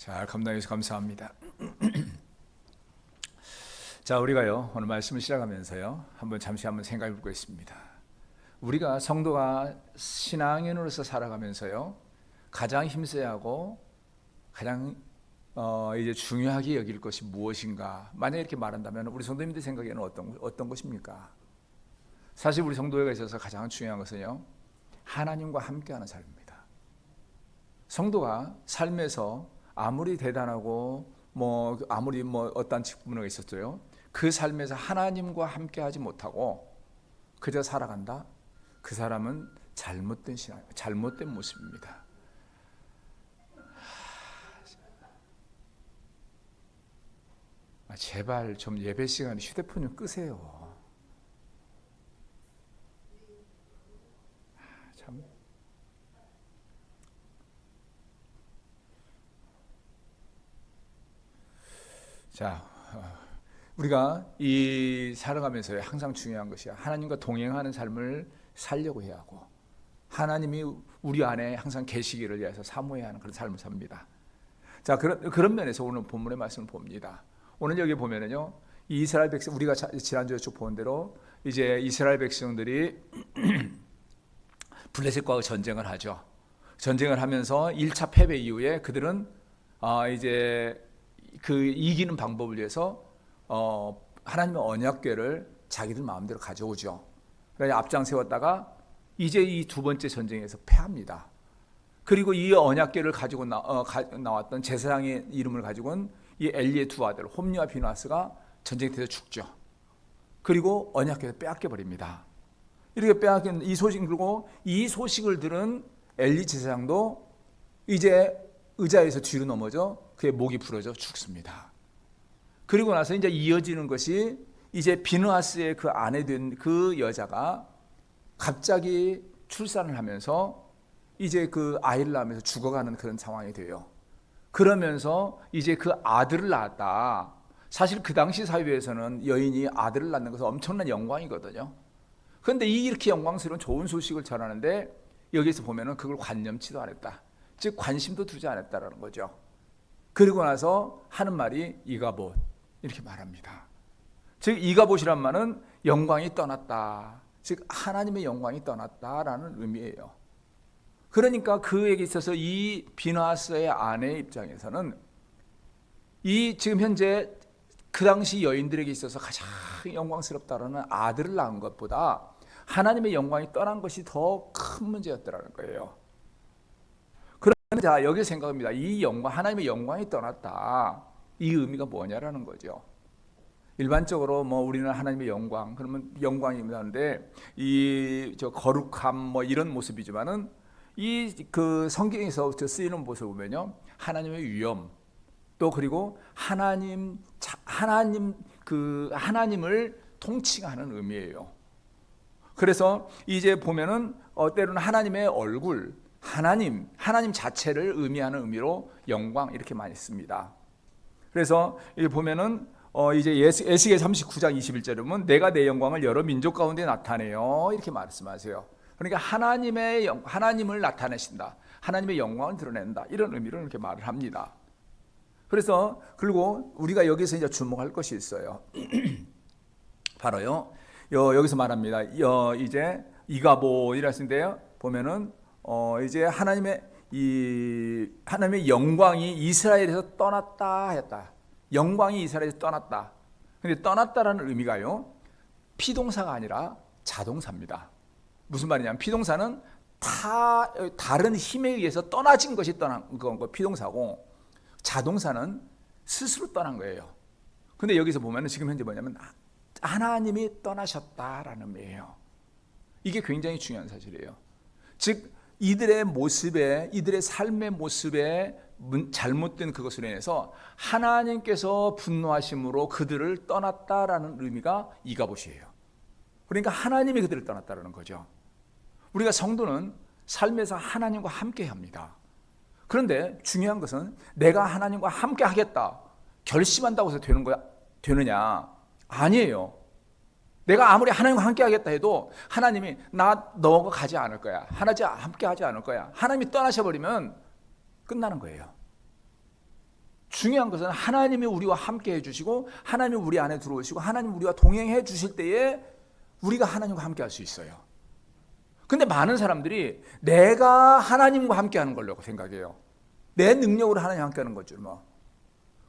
잘 감당해 주셔서 감사합니다. 자, 우리가요 오늘 말씀을 시작하면서요 잠시 생각해 볼 것입니다. 우리가 성도가 신앙인으로서 살아가면서요 가장 힘써야 하고 가장 이제 중요하게 여길 것이 무엇인가? 만약 이렇게 말한다면 우리 성도님들 생각에는 어떤 것입니까? 사실 우리 성도에 있어서 가장 중요한 것은요 하나님과 함께하는 삶입니다. 성도가 삶에서 아무리 대단하고 아무리 어떤 직분이 있었어요, 그 삶에서 하나님과 함께하지 못하고 그저 살아간다? 그 사람은 잘못된 신앙, 잘못된 모습입니다. 제발 좀 예배 시간에 휴대폰 좀 끄세요. 참. 자, 우리가 이 살아가면서 항상 중요한 것이야. 하나님과 동행하는 삶을 살려고 해야 하고, 하나님이 우리 안에 항상 계시기를 위해서 사모해야 하는 그런 삶을 삽니다. 자, 그런 면에서 오늘 본문의 말씀을 봅니다. 오늘 여기 보면은요, 이스라엘 백성, 우리가 지난주에 쭉 본 대로 이제 이스라엘 백성들이 블레셋과 전쟁을 하죠. 전쟁을 하면서 1차 패배 이후에 그들은 이제 그 이기는 방법을 위해서 하나님의 언약궤를 자기들 마음대로 가져오죠. 그래서 앞장 세웠다가 이제 이 두 번째 전쟁에서 패합니다. 그리고 이 언약궤를 가지고 나왔던 제사장의 이름을 가지고는 이 엘리의 두 아들 홈리와 비누아스가 전쟁터에서 죽죠. 그리고 언약궤를 빼앗겨 버립니다. 이렇게 빼앗긴 이 소식, 그리고 이 소식을 들은 엘리 제사장도 이제 의자에서 뒤로 넘어져 그의 목이 부러져 죽습니다. 그리고 나서 이제 이어지는 것이 이제 비느하스의 그 아내 된 그 여자가 갑자기 출산을 하면서 이제 그 아이를 낳으면서 죽어가는 그런 상황이 돼요. 그러면서 이제 그 아들을 낳았다. 사실 그 당시 사회에서는 여인이 아들을 낳는 것은 엄청난 영광이거든요. 그런데 이렇게 영광스러운 좋은 소식을 전하는데 여기서 보면은 그걸 관념치도 않았다. 즉 관심도 두지 않았다라는 거죠. 그리고 나서 하는 말이 이가봇 이렇게 말합니다. 즉 이가봇이란 말은 영광이 떠났다. 즉 하나님의 영광이 떠났다라는 의미예요. 그러니까 그에게 있어서 이 비느하스의 아내 입장에서는 이 지금 현재 그 당시 여인들에게 있어서 가장 영광스럽다라는 아들을 낳은 것보다 하나님의 영광이 떠난 것이 더 큰 문제였다라는 거예요. 그런데 자, 여기 생각합니다. 이 영광, 하나님의 영광이 떠났다. 이 의미가 뭐냐라는 거죠. 일반적으로 우리는 하나님의 영광, 그러면 영광이라는데 이 거룩함 이런 모습이지만은 이 그 성경에서 쓰이는 모습을 보면요, 하나님의 위엄, 또 그리고 하나님을 통칭하는 의미예요. 그래서 이제 보면은 때로는 하나님의 얼굴, 하나님 자체를 의미하는 의미로 영광 이렇게 많이 씁니다. 그래서 이제 보면은 이제 에스겔 39장 21절에 보면 내가 내 영광을 여러 민족 가운데 나타내요 이렇게 말씀하세요. 그러니까 하나님을 나타내신다, 하나님의 영광을 드러낸다, 이런 의미로 이렇게 말을 합니다. 그래서 그리고 우리가 여기서 이제 주목할 것이 있어요. 바로요 여기서 말합니다. 이제 이가봇이라 쓰는데요, 보면은 이제 하나님의 영광이 이스라엘에서 떠났다 했다. 영광이 이스라엘에서 떠났다. 근데 떠났다라는 의미가요, 피동사가 아니라 자동사입니다. 무슨 말이냐면 피동사는 다른 힘에 의해서 떠나진 것이 떠난 거 피동사고, 자동사는 스스로 떠난 거예요. 근데 여기서 보면은 지금 현재 뭐냐면 하나님이 떠나셨다라는 의미예요. 이게 굉장히 중요한 사실이에요. 즉 이들의 모습에, 이들의 삶의 모습에 잘못된 그것으로 인해서 하나님께서 분노하심으로 그들을 떠났다라는 의미가 이가봇이에요. 그러니까 하나님이 그들을 떠났다라는 거죠. 우리가 성도는 삶에서 하나님과 함께 합니다. 그런데 중요한 것은 내가 하나님과 함께 하겠다 결심한다고 해서 되느냐? 아니에요. 내가 아무리 하나님과 함께 하겠다 해도 하나님이 너가 가지 않을 거야, 함께 하지 않을 거야, 하나님이 떠나셔버리면 끝나는 거예요. 중요한 것은 하나님이 우리와 함께 해주시고 하나님이 우리 안에 들어오시고 하나님이 우리와 동행해 주실 때에 우리가 하나님과 함께 할 수 있어요. 근데 많은 사람들이 내가 하나님과 함께 하는 걸로 생각해요. 내 능력으로 하나님과 함께 하는 거죠. 뭐.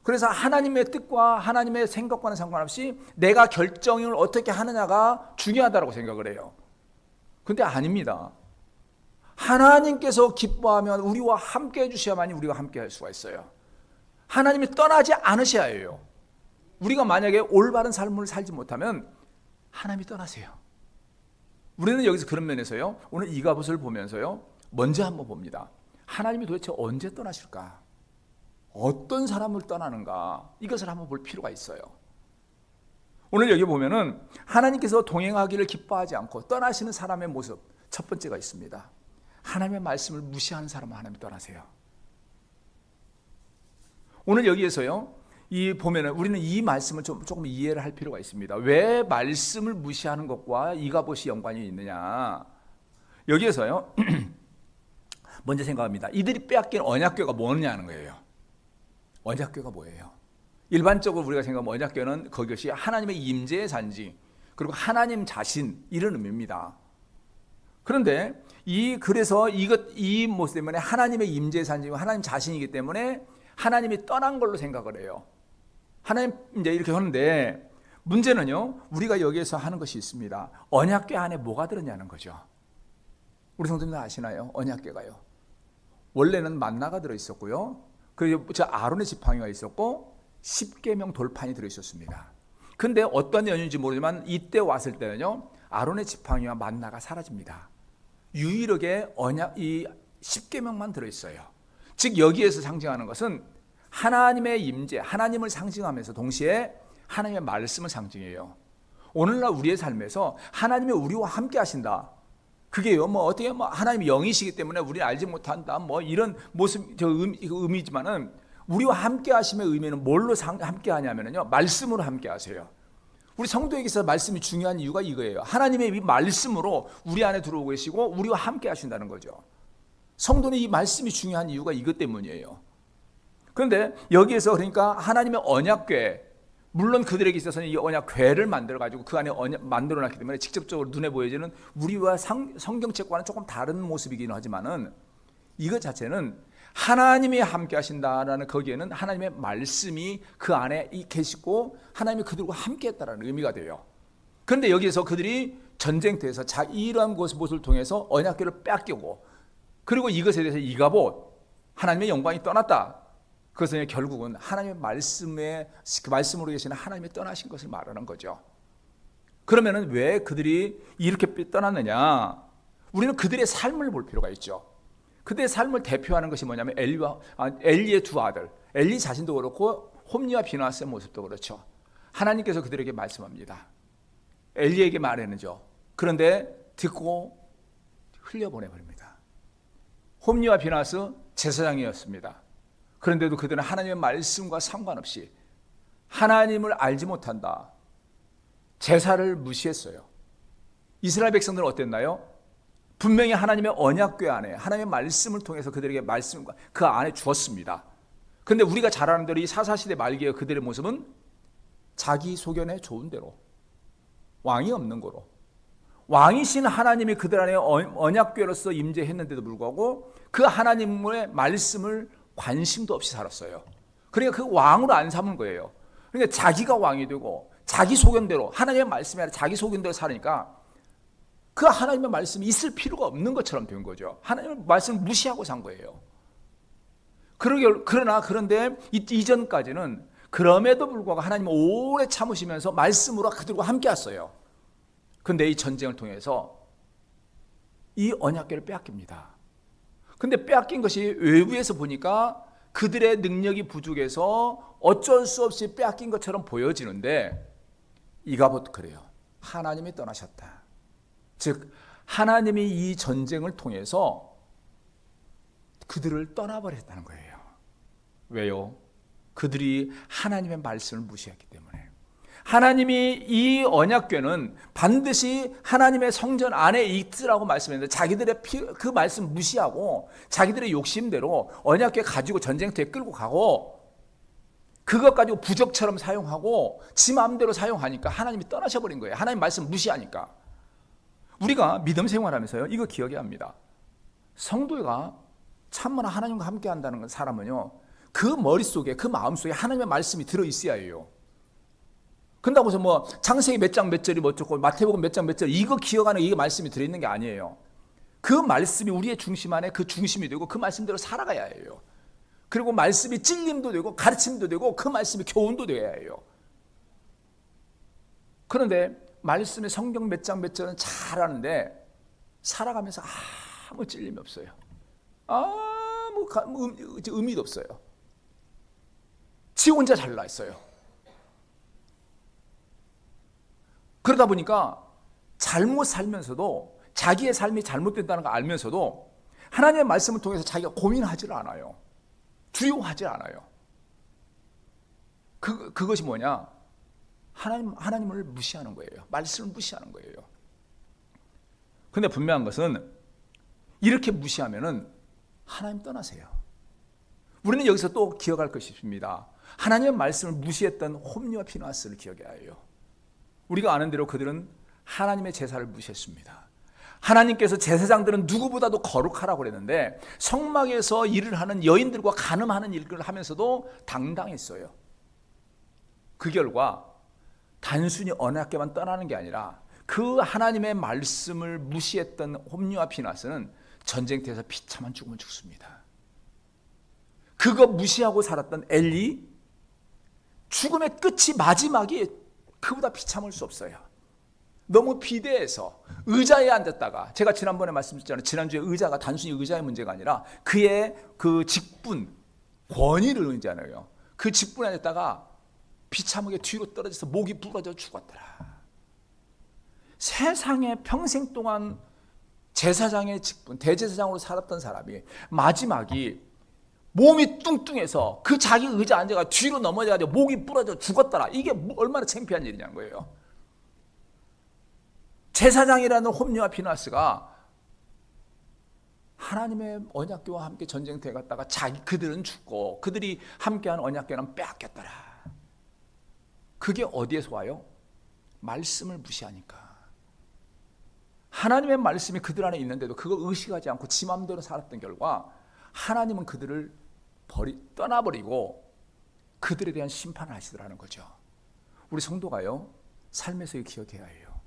그래서 하나님의 뜻과 하나님의 생각과는 상관없이 내가 결정을 어떻게 하느냐가 중요하다고 생각을 해요. 근데 아닙니다. 하나님께서 기뻐하면 우리와 함께 해주셔야만이 우리가 함께 할 수가 있어요. 하나님이 떠나지 않으셔야 해요. 우리가 만약에 올바른 삶을 살지 못하면 하나님이 떠나세요. 우리는 여기서 그런 면에서요, 오늘 이가봇을 보면서요, 먼저 한번 봅니다. 하나님이 도대체 언제 떠나실까? 어떤 사람을 떠나는가? 이것을 한번 볼 필요가 있어요. 오늘 여기 보면은 하나님께서 동행하기를 기뻐하지 않고 떠나시는 사람의 모습, 첫 번째가 있습니다. 하나님의 말씀을 무시하는 사람은 하나님이 떠나세요. 오늘 여기에서요, 이 보면은 우리는 이 말씀을 조금 이해를 할 필요가 있습니다. 왜 말씀을 무시하는 것과 이가봇이 연관이 있느냐? 여기에서요, 먼저 생각합니다. 이들이 빼앗긴 언약궤가 뭐냐는 거예요. 언약궤가 뭐예요? 일반적으로 우리가 생각하면 언약궤는 그것이 하나님의 임재의 산지, 그리고 하나님 자신, 이런 의미입니다. 그런데 그래서 이 모습 때문에 하나님의 임재의 산지고 하나님 자신이기 때문에 하나님이 떠난 걸로 생각을 해요. 하나님 이제 이렇게 하는데, 문제는요, 우리가 여기에서 하는 것이 있습니다. 언약궤 안에 뭐가 들었냐는 거죠. 우리 성도님들 아시나요? 언약궤가요, 원래는 만나가 들어 있었고요, 그리고 저 아론의 지팡이가 있었고 10계명 돌판이 들어 있었습니다. 근데 어떤 연유인지 모르지만 이때 왔을 때는요, 아론의 지팡이와 만나가 사라집니다. 유일하게 이 10계명만 들어 있어요. 즉 여기에서 상징하는 것은 하나님의 임재, 하나님을 상징하면서 동시에 하나님의 말씀을 상징해요. 오늘날 우리의 삶에서 하나님이 우리와 함께 하신다. 그게요, 어떻게 하나님이 영이시기 때문에 우리는 알지 못한다. 이런 모습, 의미지만은 우리와 함께 하심의 의미는 뭘로 함께 하냐면요, 말씀으로 함께 하세요. 우리 성도에게 있어서 말씀이 중요한 이유가 이거예요. 하나님의 이 말씀으로 우리 안에 들어오고 계시고 우리와 함께 하신다는 거죠. 성도는 이 말씀이 중요한 이유가 이것 때문이에요. 그런데 여기에서 그러니까 하나님의 언약궤, 물론 그들에게 있어서는 이 언약궤를 만들어가지고 그 안에 만들어놨기 때문에 직접적으로 눈에 보여지는 우리와 성경책과는 조금 다른 모습이긴 하지만은 이것 자체는 하나님이 함께 하신다라는, 거기에는 하나님의 말씀이 그 안에 계시고 하나님이 그들과 함께 했다라는 의미가 돼요. 그런데 여기에서 그들이 전쟁터에서 이러한 모습을 통해서 언약궤를 뺏기고, 그리고 이것에 대해서 이가봇, 하나님의 영광이 떠났다. 그것은 결국은 하나님의 그 말씀으로 계시는 하나님이 떠나신 것을 말하는 거죠. 그러면은 왜 그들이 이렇게 떠났느냐? 우리는 그들의 삶을 볼 필요가 있죠. 그들의 삶을 대표하는 것이 뭐냐면 엘리의 두 아들, 엘리 자신도 그렇고 홈리와 비나스의 모습도 그렇죠. 하나님께서 그들에게 말씀합니다. 엘리에게 말했는죠. 그런데 듣고 흘려보내버립니다. 홈리와 비나스 제사장이었습니다. 그런데도 그들은 하나님의 말씀과 상관없이 하나님을 알지 못한다, 제사를 무시했어요. 이스라엘 백성들은 어땠나요? 분명히 하나님의 언약궤 안에 하나님의 말씀을 통해서 그들에게 말씀과 그 안에 주었습니다. 그런데 우리가 잘 아는 대로 이 사사시대 말기의 그들의 모습은 자기 소견에 좋은 대로, 왕이 없는 거로, 왕이신 하나님이 그들 안에 언약궤로서 임재했는데도 불구하고 그 하나님의 말씀을 관심도 없이 살았어요. 그러니까 그 왕으로 안 삼은 거예요. 그러니까 자기가 왕이 되고 자기 소견대로, 하나님의 말씀이 아니라 자기 소견대로 살으니까 그 하나님의 말씀이 있을 필요가 없는 것처럼 된 거죠. 하나님의 말씀을 무시하고 산 거예요. 그런데 이전까지는 그럼에도 불구하고 하나님은 오래 참으시면서 말씀으로 그들과 함께 했어요. 그런데 이 전쟁을 통해서 이 언약궤를 빼앗깁니다. 근데 빼앗긴 것이 외부에서 보니까 그들의 능력이 부족해서 어쩔 수 없이 빼앗긴 것처럼 보여지는데, 이가봇 그래요. 하나님이 떠나셨다. 즉 하나님이 이 전쟁을 통해서 그들을 떠나버렸다는 거예요. 왜요? 그들이 하나님의 말씀을 무시했기 때문에. 하나님이 이 언약궤는 반드시 하나님의 성전 안에 있으라고 말씀했는데 자기들의 그 말씀 무시하고 자기들의 욕심대로 언약궤 가지고 전쟁터에 끌고 가고, 그것 가지고 부적처럼 사용하고 지 마음대로 사용하니까 하나님이 떠나셔버린 거예요. 하나님 말씀 무시하니까. 우리가 믿음 생활하면서요, 이거 기억해야 합니다. 성도가 참으로 하나님과 함께 한다는 사람은요, 그 머릿속에, 그 마음속에 하나님의 말씀이 들어있어야 해요. 그런다고 해서 뭐 창세기 몇 장 몇 절이 뭐 어쩌고 마태복음 몇 장 몇 절 이거 기억하는 이게 말씀이 들어있는 게 아니에요. 그 말씀이 우리의 중심 안에 그 중심이 되고 그 말씀대로 살아가야 해요. 그리고 말씀이 찔림도 되고 가르침도 되고 그 말씀이 교훈도 되어야 해요. 그런데 말씀의 성경 몇 장 몇 절은 잘 아는데 살아가면서 아무 찔림이 없어요. 아무 의미도 없어요. 지 혼자 잘나 있어요. 그러다 보니까 잘못 살면서도 자기의 삶이 잘못된다는 걸 알면서도 하나님의 말씀을 통해서 자기가 고민하지를 않아요. 두려워하지 않아요. 그것이 뭐냐? 하나님을 무시하는 거예요. 말씀을 무시하는 거예요. 근데 분명한 것은 이렇게 무시하면은 하나님 떠나세요. 우리는 여기서 또 기억할 것이 있습니다. 하나님의 말씀을 무시했던 홈리와 피느하스를 기억해야 해요. 우리가 아는 대로 그들은 하나님의 제사를 무시했습니다. 하나님께서 제사장들은 누구보다도 거룩하라고 그랬는데 성막에서 일을 하는 여인들과 간음하는 일을 하면서도 당당했어요. 그 결과 단순히 언약궤만 떠나는 게 아니라 그 하나님의 말씀을 무시했던 홈리와 피느하스는 전쟁터에서 비참한 죽음을 죽습니다. 그거 무시하고 살았던 엘리, 죽음의 끝이 마지막이 그보다 비참할 수 없어요. 너무 비대해서 의자에 앉았다가, 제가 지난번에 말씀드렸잖아요. 지난주에 의자가 단순히 의자의 문제가 아니라 그의 그 직분, 권위를 의지하네요. 그 직분에 앉았다가 비참하게 뒤로 떨어져서 목이 부러져 죽었더라. 세상에 평생 동안 제사장의 직분, 대제사장으로 살았던 사람이 마지막이 몸이 뚱뚱해서 그 자기 의자 앉아가 뒤로 넘어져가지고 목이 부러져 죽었더라. 이게 얼마나 창피한 일이냐는 거예요. 제사장이라는 홈리와 피느하스가 하나님의 언약궤와 함께 전쟁터에 갔다가 그들은 죽고 그들이 함께한 언약궤는 빼앗겼더라. 그게 어디에서 와요? 말씀을 무시하니까. 하나님의 말씀이 그들 안에 있는데도 그걸 의식하지 않고 지 맘대로 살았던 결과 하나님은 그들을 떠나버리고 그들에 대한 심판을 하시더라는 거죠. 우리 성도가요, 삶에서 기억해야 해요.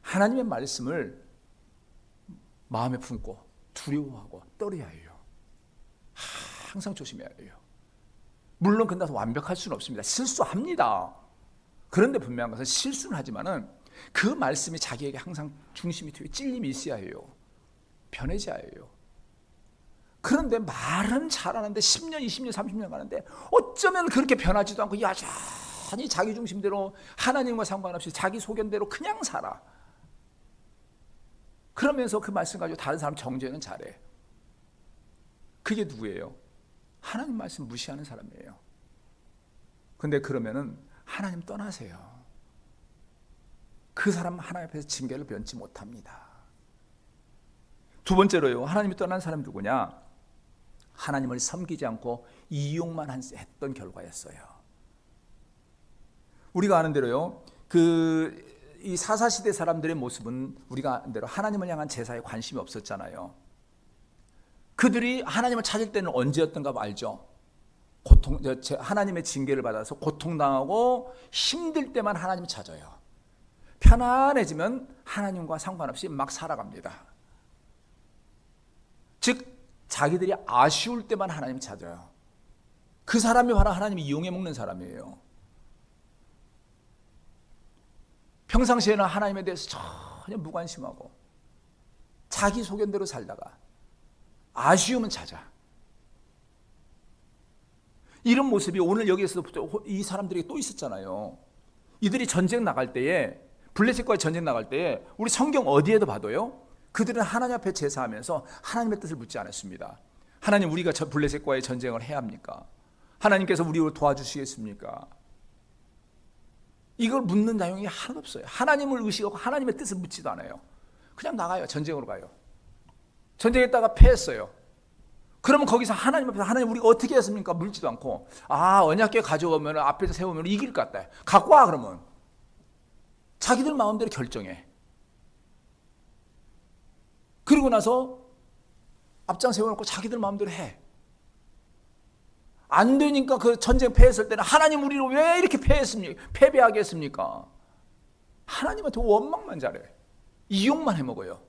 하나님의 말씀을 마음에 품고 두려워하고 떨어야 해요. 항상 조심해야 해요. 물론 근데 완벽할 수는 없습니다. 실수합니다. 그런데 분명한 것은 실수는 하지만은 그 말씀이 자기에게 항상 중심이 되어 찔림이 있어야 해요. 변해져야 해요. 그런데 말은 잘하는데 10년, 20년, 30년 가는데 어쩌면 그렇게 변하지도 않고 여전히 자기 중심대로 하나님과 상관없이 자기 소견대로 그냥 살아. 그러면서 그 말씀 가지고 다른 사람 정죄는 잘해. 그게 누구예요? 하나님 말씀 무시하는 사람이에요. 근데 그러면은 하나님 떠나세요. 그 사람 하나님 앞에서 징계를 면치 못합니다. 두 번째로요, 하나님이 떠난 사람이 누구냐? 하나님을 섬기지 않고 이용만 했던 결과였어요. 우리가 아는 대로요, 이 사사시대 사람들의 모습은 우리가 아는 대로 하나님을 향한 제사에 관심이 없었잖아요. 그들이 하나님을 찾을 때는 언제였던가 알죠? 하나님의 징계를 받아서 고통당하고 힘들 때만 하나님을 찾아요. 편안해지면 하나님과 상관없이 막 살아갑니다. 즉 자기들이 아쉬울 때만 하나님을 찾아요. 그 사람이 바로 하나님이 이용해 먹는 사람이에요. 평상시에는 하나님에 대해서 전혀 무관심하고 자기 소견대로 살다가 아쉬움은 찾아. 이런 모습이 오늘 여기에서도 이 사람들에게 또 있었잖아요. 이들이 전쟁 나갈 때에, 블레셋과의 전쟁 나갈 때에 우리 성경 어디에도 봐도요, 그들은 하나님 앞에 제사하면서 하나님의 뜻을 묻지 않았습니다. 하나님, 우리가 블레셋과의 전쟁을 해야 합니까? 하나님께서 우리를 도와주시겠습니까? 이걸 묻는 내용이 하나도 없어요. 하나님을 의식하고 하나님의 뜻을 묻지도 않아요. 그냥 나가요. 전쟁으로 가요. 전쟁했다가 패했어요. 그러면 거기서 하나님 앞에서 하나님 우리가 어떻게 했습니까? 물지도 않고 언약궤 가져오면 앞에서 세우면 이길 것 같다. 갖고 와 그러면. 자기들 마음대로 결정해. 그리고 나서 앞장 세워놓고 자기들 마음대로 해. 안 되니까 그 전쟁 패했을 때는 하나님 우리를 왜 이렇게 패배하게 했습니까? 하나님한테 원망만 잘해. 이용만 해먹어요.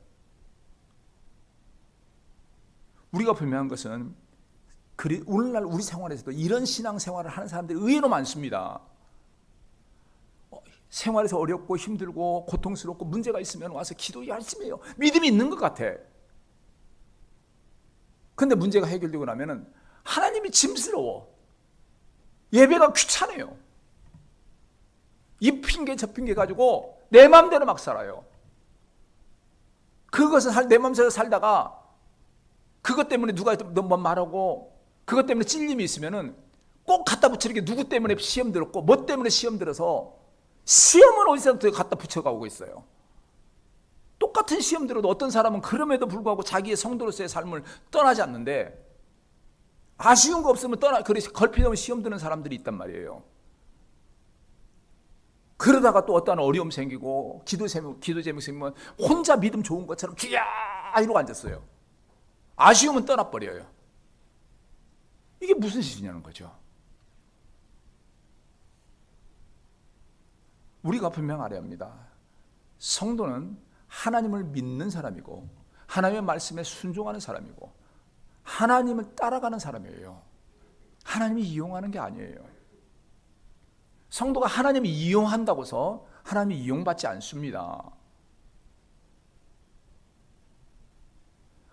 우리가 분명한 것은 오늘날 우리 생활에서도 이런 신앙생활을 하는 사람들이 의외로 많습니다. 생활에서 어렵고 힘들고 고통스럽고 문제가 있으면 와서 기도 열심히 해요. 믿음이 있는 것 같아. 근데 문제가 해결되고 나면은 하나님이 짐스러워. 예배가 귀찮아요. 이 핑계 저 핑계 가지고 내 마음대로 막 살아요. 그것을 내 마음대로 살다가 그것 때문에 누가 뭐 말하고 그것 때문에 찔림이 있으면은 꼭 갖다 붙이는 게 누구 때문에 시험 들었고 뭐 때문에 시험 들어서 시험은 어디서부터 갖다 붙여가고 있어요. 똑같은 시험 들어도 어떤 사람은 그럼에도 불구하고 자기의 성도로서의 삶을 떠나지 않는데 아쉬운 거 없으면 그래서 걸핏하면 시험 드는 사람들이 있단 말이에요. 그러다가 또 어떠한 어려움 생기고 기도 제목 생기면 혼자 믿음 좋은 것처럼 귀야 이러고 앉았어요. 아쉬움은 떠나버려요. 이게 무슨 짓이냐는 거죠. 우리가 분명 알아야 합니다. 성도는 하나님을 믿는 사람이고 하나님의 말씀에 순종하는 사람이고 하나님을 따라가는 사람이에요. 하나님이 이용하는 게 아니에요. 성도가 하나님을 이용한다고 해서 하나님이 이용받지 않습니다.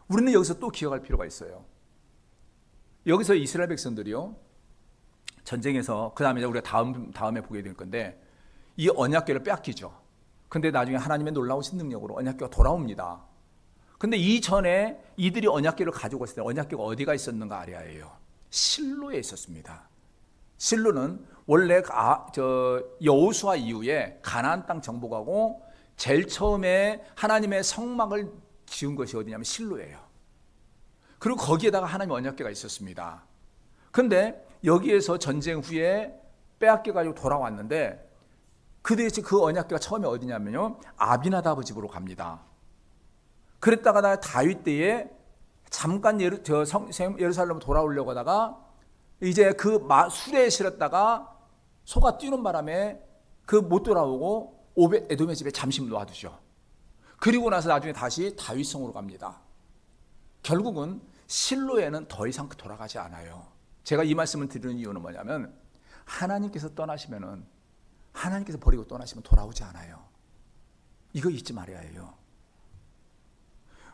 우리는 여기서 또 기억할 필요가 있어요. 여기서 이스라엘 백성들이요, 전쟁에서 그 다음에 우리가 다음에 보게 될 건데 이 언약궤를 빼앗기죠. 근데 나중에 하나님의 놀라우신 능력으로 언약궤가 돌아옵니다. 근데 이전에 이들이 언약궤를 가지고 있을 때 언약궤가 어디가 있었는가 알아야 해요. 실로에 있었습니다. 실로는 원래 여호수아 이후에 가나안 땅 정복하고 제일 처음에 하나님의 성막을 지은 것이 어디냐면 실로예요. 그리고 거기에다가 하나님의 언약궤가 있었습니다. 근데 여기에서 전쟁 후에 빼앗겨 가지고 돌아왔는데 그 대신 그 언약궤가 처음에 어디냐면요, 아비나답 집으로 갑니다. 그랬다가 다윗 때에 잠깐 예루살렘으로 돌아오려고 하다가 이제 그 수레에 실었다가 소가 뛰는 바람에 그 못 돌아오고 에돔의 집에 잠시 놓아두죠. 그리고 나서 나중에 다시 다윗성으로 갑니다. 결국은 실로에는 더 이상 돌아가지 않아요. 제가 이 말씀을 드리는 이유는 뭐냐면 하나님께서 버리고 떠나시면 돌아오지 않아요. 이거 잊지 말아야 해요.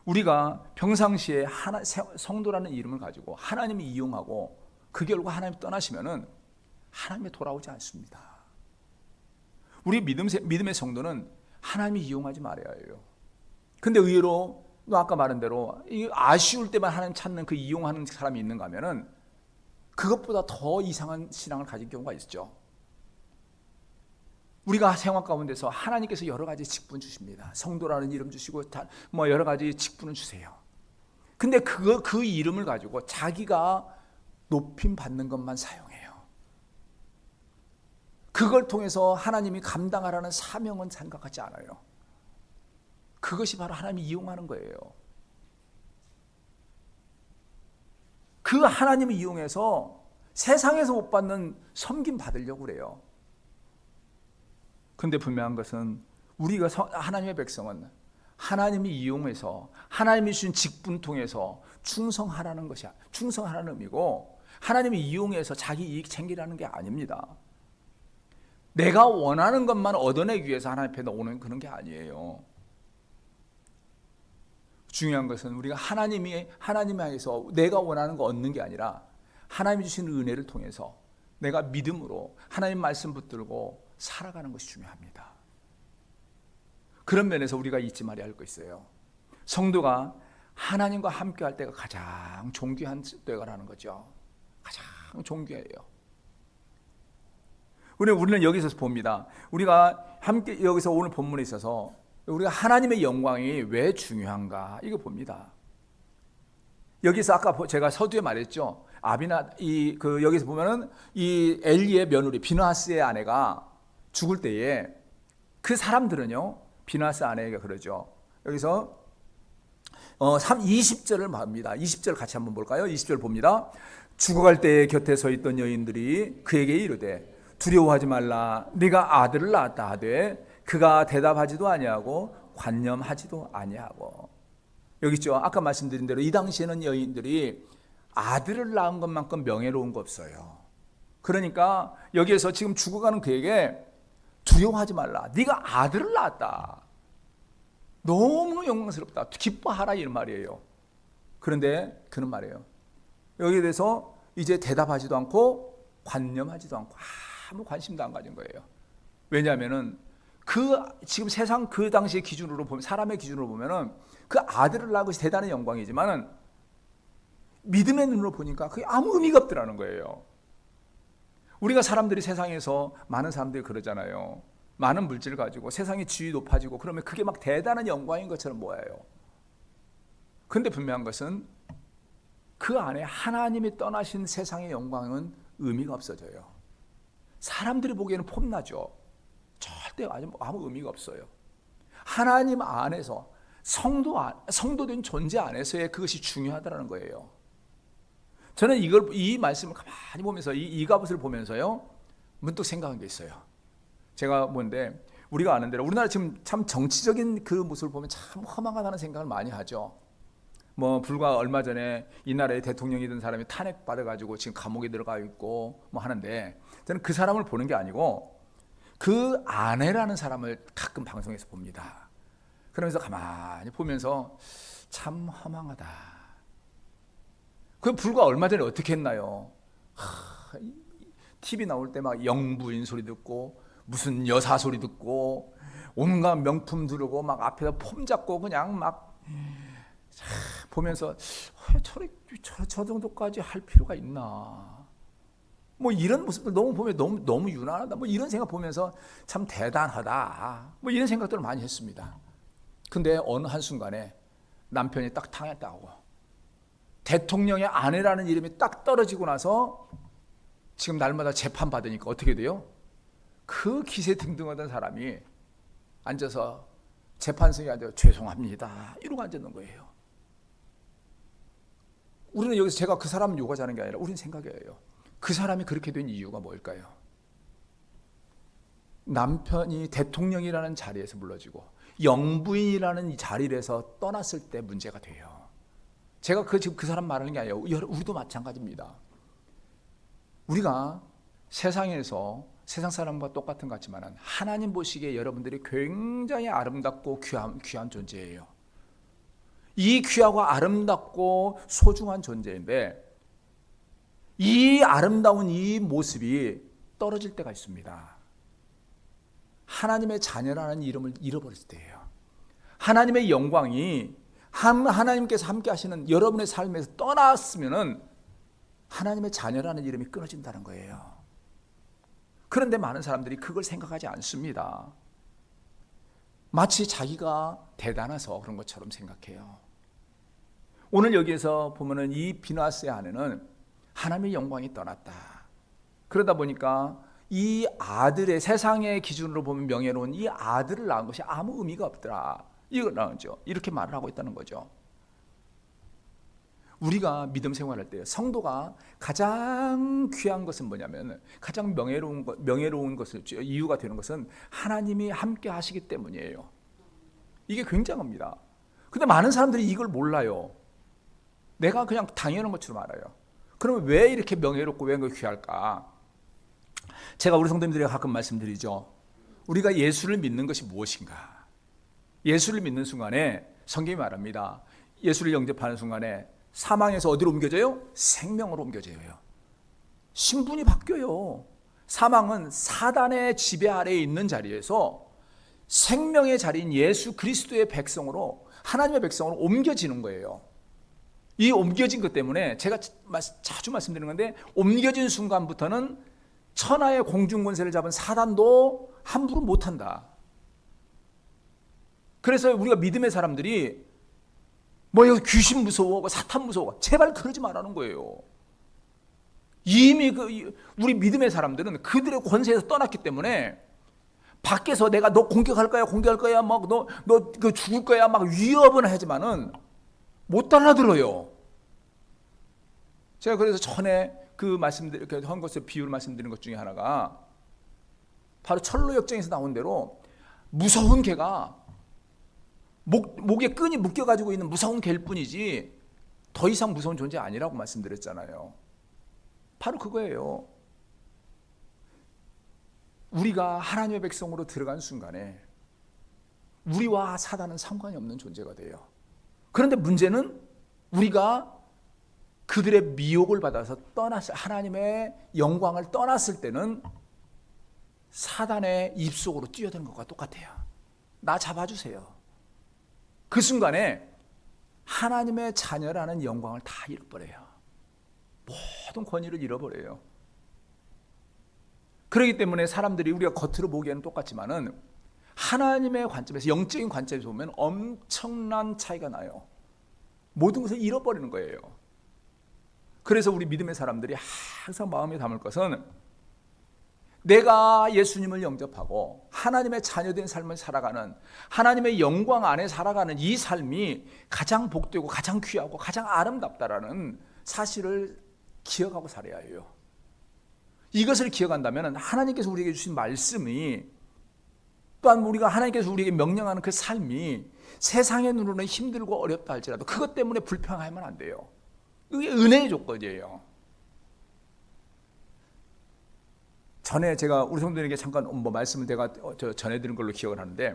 우리가 평상시에 성도라는 이름을 가지고 하나님이 이용하고 그 결과 하나님 떠나시면은 하나님이 돌아오지 않습니다. 우리 믿음의 성도는 하나님이 이용하지 말아야 해요. 근데 의외로 아까 말한 대로 아쉬울 때만 하나님 찾는 그 이용하는 사람이 있는가 하면은 그것보다 더 이상한 신앙을 가진 경우가 있죠. 우리가 생활 가운데서 하나님께서 여러 가지 직분 주십니다. 성도라는 이름 주시고 여러 가지 직분을 주세요. 근데 그 이름을 가지고 자기가 높임 받는 것만 사용해요. 그걸 통해서 하나님이 감당하라는 사명은 생각하지 않아요. 그것이 바로 하나님이 이용하는 거예요. 그 하나님을 이용해서 세상에서 못 받는 섬김 받으려고 그래요. 그런데 분명한 것은 우리가 하나님의 백성은 하나님이 이용해서 하나님이 주신 직분 통해서 충성하라는 것이야. 충성하라는 의미고 하나님이 이용해서 자기 이익 챙기라는 게 아닙니다. 내가 원하는 것만 얻어내기 위해서 하나님 앞에 오는 그런 게 아니에요. 중요한 것은 우리가 하나님 향해서 내가 원하는 거 얻는 게 아니라 하나님이 주신 은혜를 통해서 내가 믿음으로 하나님 말씀 붙들고 살아가는 것이 중요합니다. 그런 면에서 우리가 잊지 말아야 할 거 있어요. 성도가 하나님과 함께 할 때가 가장 존귀한 때가라는 거죠. 가장 존귀해요. 우리는 여기서 봅니다. 우리가 함께 여기서 오늘 본문에 있어서 우리가 하나님의 영광이 왜 중요한가 이거 봅니다. 여기서 아까 제가 서두에 말했죠. 여기서 보면은 이 엘리의 며느리 비느하스의 아내가 죽을 때에 그 사람들은요, 비느하스 아내가 그러죠. 여기서 20절을 봅니다. 20절 같이 한번 볼까요? 20절 봅니다. 죽어갈 때에 곁에 서 있던 여인들이 그에게 이르되 두려워하지 말라, 네가 아들을 낳았다 하되 그가 대답하지도 아니하고 관념하지도 아니하고. 여기 있죠. 아까 말씀드린 대로 이 당시에는 여인들이 아들을 낳은 것만큼 명예로운 거 없어요. 그러니까 여기에서 지금 죽어가는 그에게 두려워하지 말라, 네가 아들을 낳았다, 너무 영광스럽다, 기뻐하라, 이런 말이에요. 그런데 그는 말이에요, 여기에 대해서 이제 대답하지도 않고 관념하지도 않고 아무 관심도 안 가진 거예요. 왜냐하면은 지금 세상 그 당시의 기준으로 보면, 사람의 기준으로 보면은 그 아들을 낳은 것이 대단한 영광이지만은 믿음의 눈으로 보니까 그게 아무 의미가 없더라는 거예요. 우리가 사람들이 세상에서 많은 사람들이 그러잖아요. 많은 물질을 가지고 세상의 지위 높아지고 그러면 그게 막 대단한 영광인 것처럼 보여요. 그런데 분명한 것은 그 안에 하나님이 떠나신 세상의 영광은 의미가 없어져요. 사람들이 보기에는 폼나죠. 절대 아무 의미가 없어요. 하나님 안에서 성도된 존재 안에서의 그것이 중요하다는 거예요. 저는 이 말씀을 가만히 보면서 이 갑옷을 보면서요, 문득 생각한 게 있어요. 제가 뭔데, 우리가 아는 대로 우리나라 지금 참 정치적인 그 모습을 보면 참 허망하다는 생각을 많이 하죠. 불과 얼마 전에 이 나라의 대통령이 된 사람이 탄핵받아가지고 지금 감옥에 들어가 있고 하는데, 저는 그 사람을 보는 게 아니고 그 아내라는 사람을 가끔 방송에서 봅니다. 그러면서 가만히 보면서 참 허망하다. 그 불과 얼마 전에 어떻게 했나요? TV 나올 때 막 영부인 소리 듣고 무슨 여사 소리 듣고 온갖 명품 두르고 막 앞에서 폼 잡고 그냥 막 보면서 저 정도까지 할 필요가 있나? 이런 모습들 보면 너무 유난하다. 이런 생각 보면서 참 대단하다. 이런 생각들을 많이 했습니다. 근데 어느 한순간에 남편이 딱 당했다고, 대통령의 아내라는 이름이 딱 떨어지고 나서 지금 날마다 재판받으니까 어떻게 돼요? 그 기세 등등하던 사람이 앉아서 재판석에 앉아서 죄송합니다 이러고 앉았는 거예요. 우리는 여기서 제가 그 사람 요구하자는 게 아니라 우리는 생각해요. 그 사람이 그렇게 된 이유가 뭘까요? 남편이 대통령이라는 자리에서 물러지고 영부인이라는 이 자리에서 떠났을 때 문제가 돼요. 제가 지금 그 사람 말하는 게 아니에요. 우리도 마찬가지입니다. 우리가 세상에서 세상 사람과 똑같은 것 같지만 하나님 보시기에 여러분들이 굉장히 아름답고 귀한 존재예요. 이 귀하고 아름답고 소중한 존재인데 이 아름다운 이 모습이 떨어질 때가 있습니다. 하나님의 자녀라는 이름을 잃어버릴 때예요. 하나님의 영광이 하나님께서 함께 하시는 여러분의 삶에서 떠났으면은 하나님의 자녀라는 이름이 끊어진다는 거예요. 그런데 많은 사람들이 그걸 생각하지 않습니다. 마치 자기가 대단해서 그런 것처럼 생각해요. 오늘 여기에서 보면은 이 비느하스의 아내는 하나님의 영광이 떠났다. 그러다 보니까 이 아들의, 세상의 기준으로 보면 명예로운 이 아들을 낳은 것이 아무 의미가 없더라. 이렇게 말을 하고 있다는 거죠. 우리가 믿음 생활할 때 성도가 가장 귀한 것은 뭐냐면, 가장 명예로운 것을 이유가 되는 것은 하나님이 함께 하시기 때문이에요. 이게 굉장합니다. 근데 많은 사람들이 이걸 몰라요. 내가 그냥 당연한 것처럼 알아요. 그러면 왜 이렇게 명예롭고 왜 귀할까? 제가 우리 성도님들에게 가끔 말씀드리죠. 우리가 예수를 믿는 것이 무엇인가? 예수를 믿는 순간에 성경이 말합니다. 예수를 영접하는 순간에 사망에서 어디로 옮겨져요? 생명으로 옮겨져요. 신분이 바뀌어요. 사망은 사단의 지배 아래에 있는 자리에서 생명의 자리인 예수 그리스도의 백성으로, 하나님의 백성으로 옮겨지는 거예요. 이 옮겨진 것 때문에 제가 자주 말씀드리는 건데, 옮겨진 순간부터는 천하의 공중권세를 잡은 사단도 함부로 못한다. 그래서 우리가 믿음의 사람들이 뭐 여기 귀신 무서워, 사탄 무서워. 제발 그러지 말라는 거예요. 이미 우리 믿음의 사람들은 그들의 권세에서 떠났기 때문에 밖에서 내가 너 공격할 거야, 막 너 그 죽을 거야, 막 위협은 하지만은 못 달라들어요. 제가 그래서 전에 한 것을 비유를 말씀드린 것 중에 하나가 바로 철로 역정에서 나온 대로 무서운 개가 목에 끈이 묶여가지고 있는 무서운 개일 뿐이지 더 이상 무서운 존재 아니라고 말씀드렸잖아요. 바로 그거예요. 우리가 하나님의 백성으로 들어간 순간에 우리와 사단은 상관이 없는 존재가 돼요. 그런데 문제는 우리가 그들의 미혹을 받아서 하나님의 영광을 떠났을 때는 사단의 입속으로 뛰어드는 것과 똑같아요. 나 잡아주세요. 그 순간에 하나님의 자녀라는 영광을 다 잃어버려요. 모든 권위를 잃어버려요. 그렇기 때문에 사람들이 우리가 겉으로 보기에는 똑같지만은 하나님의 관점에서, 영적인 관점에서 보면 엄청난 차이가 나요. 모든 것을 잃어버리는 거예요. 그래서 우리 믿음의 사람들이 항상 마음에 담을 것은 내가 예수님을 영접하고 하나님의 자녀된 삶을 살아가는, 하나님의 영광 안에 살아가는 이 삶이 가장 복되고 가장 귀하고 가장 아름답다라는 사실을 기억하고 살아야 해요. 이것을 기억한다면 하나님께서 우리에게 주신 말씀이, 또한 우리가 하나님께서 우리에게 명령하는 그 삶이 세상의 눈으로는 힘들고 어렵다 할지라도 그것 때문에 불평하면 안 돼요. 이게 은혜의 조건이에요. 전에 제가 우리 성도들에게 잠깐 말씀을 제가 전해드린 걸로 기억을 하는데,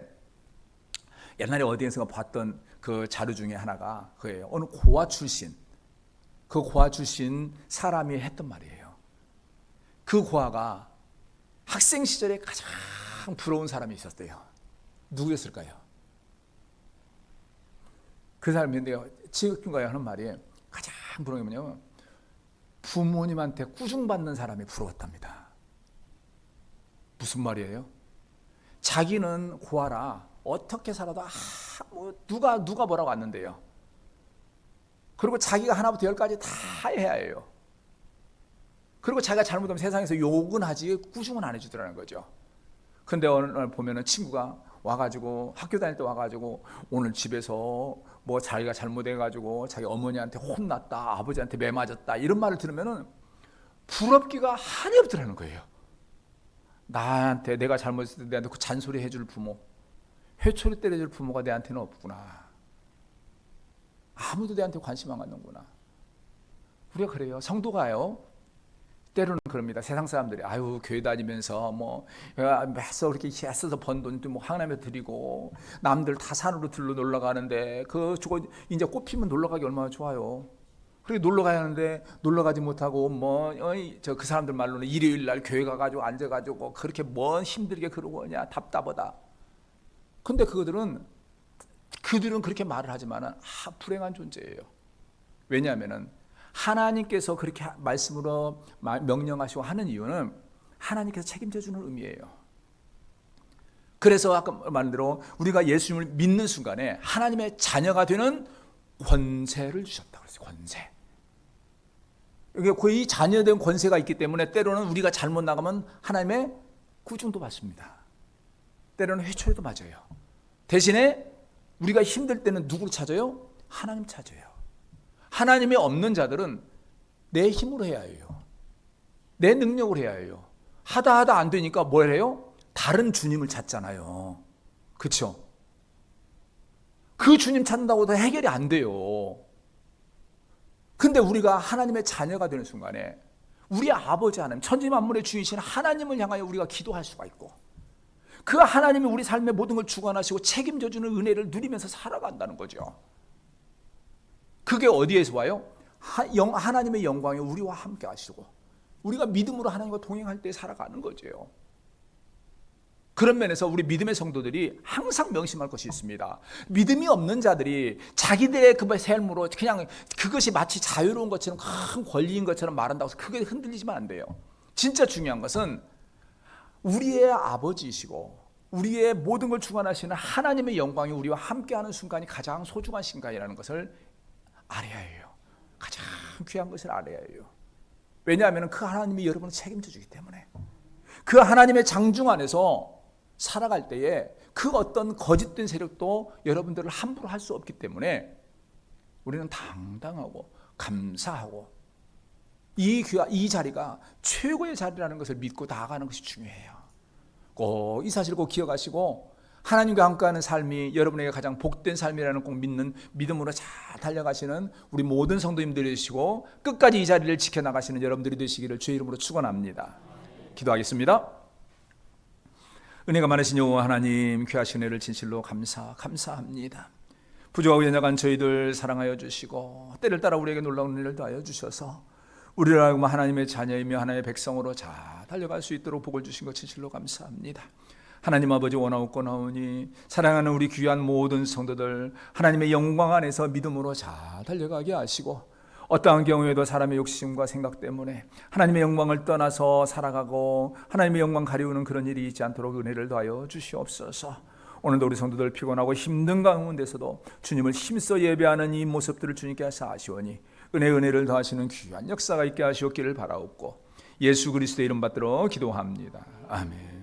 옛날에 어디에서 봤던 그 자료 중에 하나가 그예요. 어느 고아 출신 사람이 했던 말이에요. 그 고아가 학생 시절에 가장 부러운 사람이 있었대요. 누구였을까요? 그 사람인데요, 지극hin가요 하는 말이 가장 부러운 게 뭐냐면 부모님한테 꾸중받는 사람이 부러웠답니다. 무슨 말이에요? 자기는 고아라 어떻게 살아도 누가 뭐라고 안 는데요. 그리고 자기가 하나부터 열까지 다 해야 해요. 그리고 자기가 잘못하면 세상에서 욕은 하지 꾸중은 안 해주더라는 거죠. 근데 어느 날 보면은 친구가 와가지고 학교 다닐 때 와가지고 오늘 집에서 뭐 자기가 잘못해가지고 자기 어머니한테 혼났다, 아버지한테 매 맞았다 이런 말을 들으면은 부럽기가 한이 없더라는 거예요. 나한테 내가 잘못했을 때 내한테 그 잔소리 해줄 부모, 회초리 때려줄 부모가 내한테는 없구나. 아무도 내한테 관심 안 갖는구나. 우리가 그래요. 성도가요. 때로는 그럽니다. 세상 사람들이 교회 다니면서 뭐 매서 그렇게 애써서 번 돈도 뭐 하나님에 드리고 남들 다 산으로 들러 놀러 가는데 저거 이제 꽃피면 놀러 가기 얼마나 좋아요. 그리고 놀러 가야 하는데 놀러 가지 못하고 그 사람들 말로는 일요일 날 교회 가가지고 앉아가지고 그렇게 뭔 힘들게 그러고 그냥 답답하다. 근데 그들은 그렇게 말을 하지만은 불행한 존재예요. 왜냐하면은 하나님께서 그렇게 말씀으로 명령하시고 하는 이유는 하나님께서 책임져 주는 의미예요. 그래서 아까 말한 대로 우리가 예수님을 믿는 순간에 하나님의 자녀가 되는 권세를 주셨다고 그랬어요. 권세. 이 자녀된 권세가 있기 때문에 때로는 우리가 잘못 나가면 하나님의 꾸중도 받습니다. 때로는 회초리도 맞아요. 대신에 우리가 힘들 때는 누구를 찾아요? 하나님 찾아요. 하나님이 없는 자들은 내 힘으로 해야 해요. 내 능력으로 해야 해요. 하다 안 되니까 뭘 해요? 다른 주님을 찾잖아요. 그렇죠? 그 주님 찾는다고 다 해결이 안 돼요. 근데 우리가 하나님의 자녀가 되는 순간에 우리 아버지 하나님, 천지 만물의 주이신 하나님을 향하여 우리가 기도할 수가 있고, 그 하나님이 우리 삶의 모든 걸 주관하시고 책임져 주는 은혜를 누리면서 살아간다는 거죠. 그게 어디에서 와요? 하나님의 영광이 우리와 함께 하시고 우리가 믿음으로 하나님과 동행할 때 살아가는 거죠. 그런 면에서 우리 믿음의 성도들이 항상 명심할 것이 있습니다. 믿음이 없는 자들이 자기들의 그 삶으로 그냥 그것이 마치 자유로운 것처럼 큰 권리인 것처럼 말한다고 해서 크게 흔들리지만 안 돼요. 진짜 중요한 것은 우리의 아버지이시고 우리의 모든 걸 주관하시는 하나님의 영광이 우리와 함께하는 순간이 가장 소중한 순간이라는 것을 알아야 해요. 가장 귀한 것을 알아야 해요. 왜냐하면 그 하나님이 여러분을 책임져 주기 때문에. 그 하나님의 장중 안에서 살아갈 때에 그 어떤 거짓된 세력도 여러분들을 함부로 할 수 없기 때문에 우리는 당당하고 감사하고 이 자리가 최고의 자리라는 것을 믿고 나아가는 것이 중요해요. 꼭 이 사실을 꼭 기억하시고 하나님과 함께하는 삶이 여러분에게 가장 복된 삶이라는 꼭 믿는 믿음으로 잘 달려가시는 우리 모든 성도님들이 되시고 끝까지 이 자리를 지켜나가시는 여러분들이 되시기를 주의 이름으로 축원합니다. 기도하겠습니다. 은혜가 많으신 여호와 하나님, 귀하신 은혜를 진실로 감사합니다. 부족하고 연약한 저희들 사랑하여 주시고 때를 따라 우리에게 놀라운 은혜를 더하여 주셔서 우리를 알고 하나님의 자녀이며 하나님의 백성으로 잘 달려갈 수 있도록 복을 주신 것 진실로 감사합니다. 하나님 아버지 원하옵고나오니 사랑하는 우리 귀한 모든 성도들 하나님의 영광 안에서 믿음으로 잘 달려가게 하시고 어떠한 경우에도 사람의 욕심과 생각 때문에 하나님의 영광을 떠나서 살아가고 하나님의 영광 가리우는 그런 일이 있지 않도록 은혜를 더하여 주시옵소서. 오늘도 우리 성도들 피곤하고 힘든 가운데서도 주님을 힘써 예배하는 이 모습들을 주님께서 아시오니 은혜를 더하시는 귀한 역사가 있게 하시옵기를 바라옵고 예수 그리스도의 이름 받들어 기도합니다. 아멘.